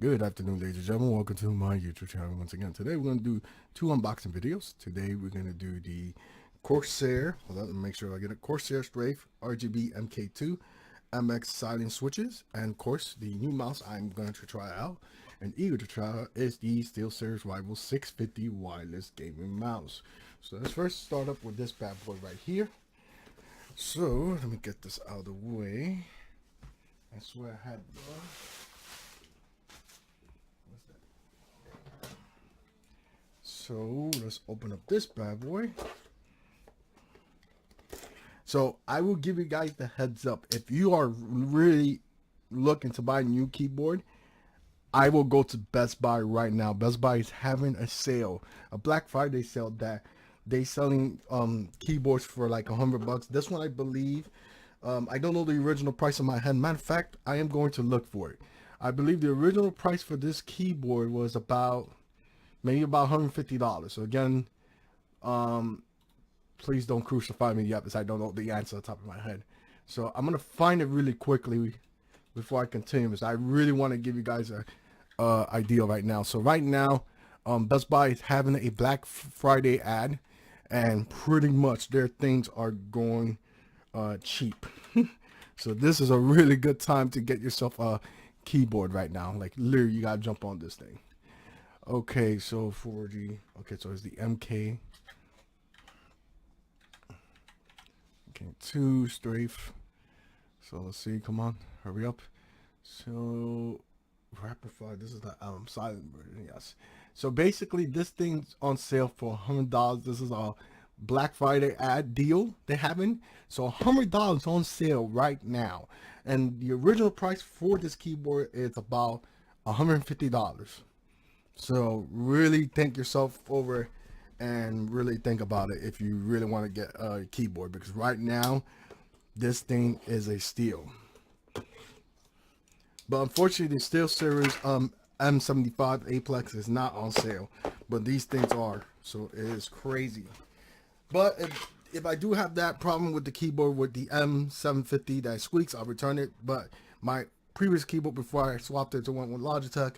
Good afternoon, ladies and gentlemen. Welcome to my YouTube channel once again. Today we're going to do two unboxing videos. Today we're going to do the Corsair, hold on, let me make sure I get it, Corsair STRAFE RGB MK.2 MX silent switches, and of course the new mouse I'm going to try out and eager to try out is the SteelSeries Rival 650 wireless gaming mouse. So let's first start up with this bad boy right here. So let me get this out of the way. I swear I had So let's open up this bad boy. So I will give you guys the heads up. If you are really looking to buy a new keyboard, I will go to Best Buy right now. Best Buy is having a sale, a Black Friday sale that they selling keyboards for like $100. This one I believe, I don't know the original price in my head. Matter of fact, I am going to look for it. I believe the original price for this keyboard was about maybe about $150. So again, please don't crucify me yet because I don't know the answer on top of my head. So I'm gonna find it really quickly before I continue, because I really want to give you guys a idea right now. So right now, Best Buy is having a Black Friday ad, and pretty much their things are going cheap. So this is a really good time to get yourself a keyboard right now. Like literally, you gotta jump on this thing. Okay, so for the, okay, so it's the MK.2 STRAFE. So let's see, come on, hurry up. So rapid fire, this is the silent version, yes. So basically this thing's on sale for $100. This is a Black Friday ad deal they're having. So $100 on sale right now. And the original price for this keyboard is about $150. So really think yourself over and really think about it if you really want to get a keyboard, because right now this thing is a steal. But unfortunately the SteelSeries M75 Aplex is not on sale, but these things are, so it is crazy. But if I do have that problem with the keyboard with the M750 that squeaks, I'll return it. But my previous keyboard before I swapped it to one with Logitech,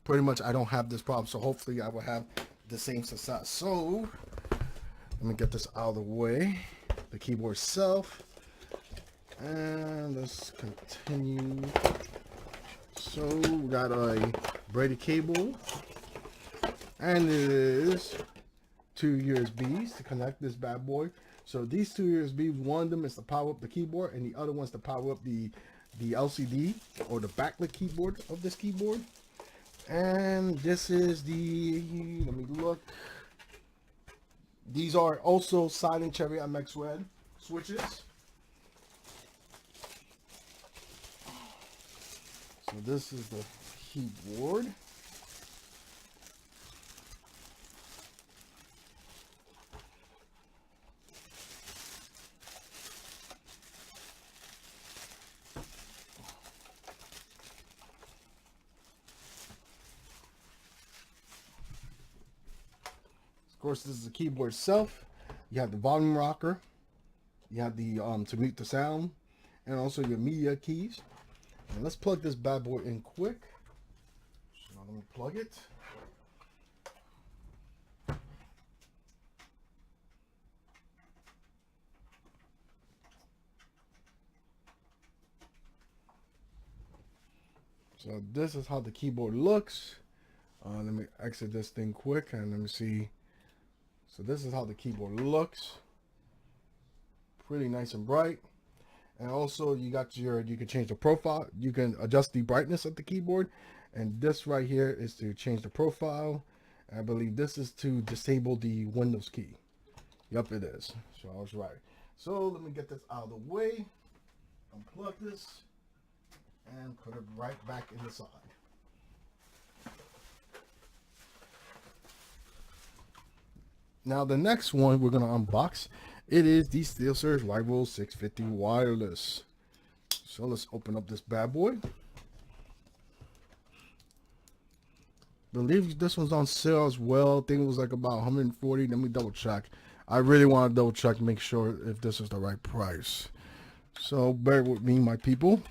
pretty much I don't have this problem, so hopefully I will have the same success. So let me get this out of the way, the keyboard itself, and let's continue. So we got a braided cable, and it is two USBs to connect this bad boy. So these two USBs, one of them is to power up the keyboard, and the other one's to power up the LCD or the backlit keyboard of this keyboard. And this is the, let me look, these are also Silent Cherry MX Red switches. So this is the keyboard. Of course, this is the keyboard itself. You have the volume rocker. You have the to mute the sound, and also your media keys. And let's plug this bad boy in quick. So let me plug it. So this is how the keyboard looks. Let me exit this thing quick and let me see. So this is how the keyboard looks. Pretty nice and bright. And also you got your, you can change the profile. You can adjust the brightness of the keyboard. And this right here is to change the profile. I believe this is to disable the Windows key. Yep, it is. So I was right. So let me get this out of the way. Unplug this and put it right back in the side. Now the next one we're gonna unbox, it is the SteelSeries Rival 650 wireless. So let's open up this bad boy. Believe this one's on sale as well. I think it was like about 140. Let me double check. I really want to double check, make sure if this is the right price. So bear with me, my people.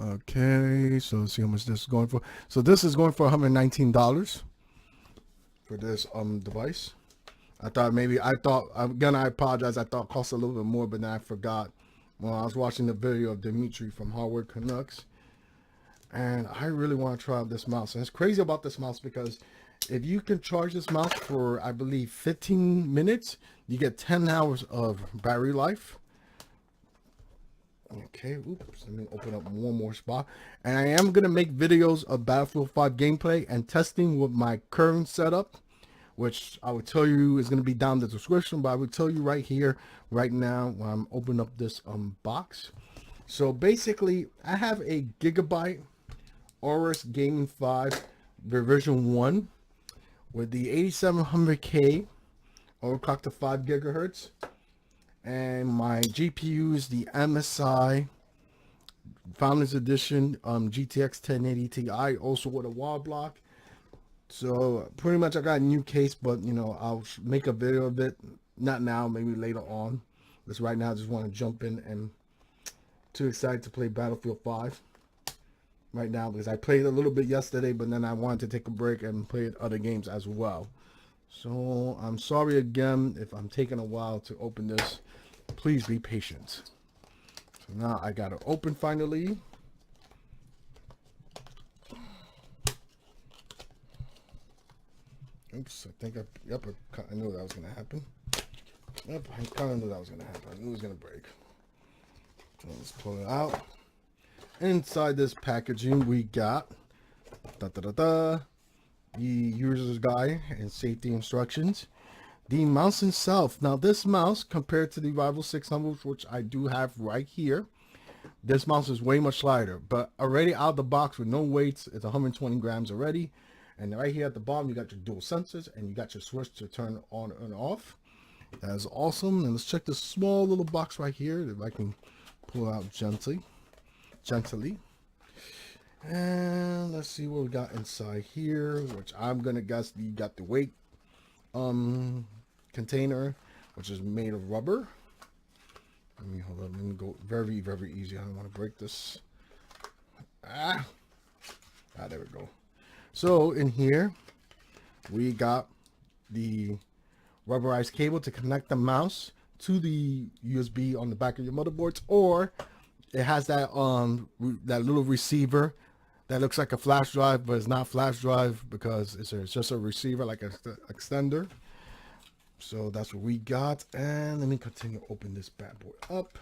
Okay, so let's see how much this is going for. So this is going for $119 for this device. I thought again, I apologize, I thought it cost a little bit more, but then I forgot when I was watching the video of Dimitri from Hardware Canucks, and I really want to try out this mouse. And it's crazy about this mouse because if you can charge this mouse for, I believe, 15 minutes, you get 10 hours of battery life. Okay, oops, let me open up one more spot. And I am going to make videos of Battlefield 5 gameplay and testing with my current setup, which I would tell you is going to be down in the description, but I would tell you right here, right now, when I'm opening up this box. So basically, I have a Gigabyte AORUS Gaming 5 version 1 with the 8700K overclocked to 5 gigahertz. And my GPU is the MSI Founders Edition GTX 1080 Ti, also with a wall block. So pretty much I got a new case, but you know, I'll make a video of it. Not now, maybe later on. Because right now I just want to jump in, and too excited to play Battlefield 5 right now because I played a little bit yesterday, but then I wanted to take a break and play other games as well. So I'm sorry again if I'm taking a while to open this. Please be patient. So now I got it open finally. Oops, I think I knew that was gonna happen. Yep, I kind of knew that was gonna happen. I knew it was gonna break. So let's pull it out. Inside this packaging, we got the user's guide and safety instructions. The mouse itself. Now this mouse, compared to the Rival 600, which I do have right here, this mouse is way much lighter, but already out of the box with no weights, it's 120 grams already. And right here at the bottom, you got your dual sensors and you got your switch to turn on and off. That is awesome. And let's check this small little box right here, if I can pull it out gently. And let's see what we got inside here, which I'm gonna guess you got the weight container, which is made of rubber. Let me go very easy. I don't want to break this. There we go. So in here we got the rubberized cable to connect the mouse to the USB on the back of your motherboards, or it has that that little receiver that looks like a flash drive, but it's not flash drive because it's just a receiver, like an extender. So that's what we got. And let me continue to open this bad boy up.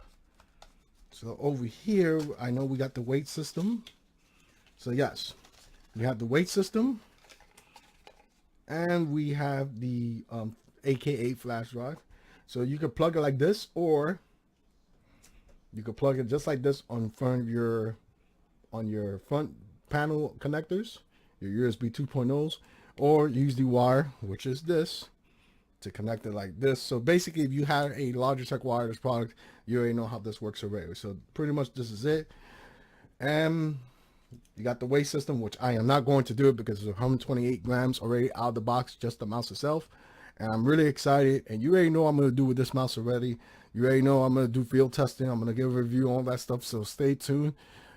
So over here, I know we got the weight system. So yes, we have the weight system, and we have the AK8 flash drive. So you could plug it like this, or you could plug it just like this on front of your front panel connectors, your USB 2.0s, or use the wire, which is this, to connect it like this. So basically, if you have a Logitech wireless product, you already know how this works already. So pretty much this is it. And you got the weight system, which I am not going to do it because it's 128 grams already out of the box, just the mouse itself. And I'm really excited. And you already know what I'm going to do with this mouse already. You already know I'm going to do field testing. I'm going to give a review on all that stuff. So stay tuned.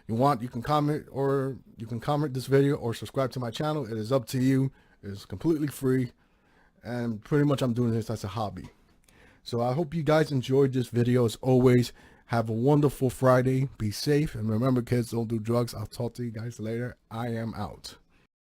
You can comment this video or subscribe to my channel. It is up to you. It's completely free. And pretty much I'm doing this as a hobby. So I hope you guys enjoyed this video. As always, have a wonderful Friday. Be safe. And remember, kids, don't do drugs. I'll talk to you guys later. I am out.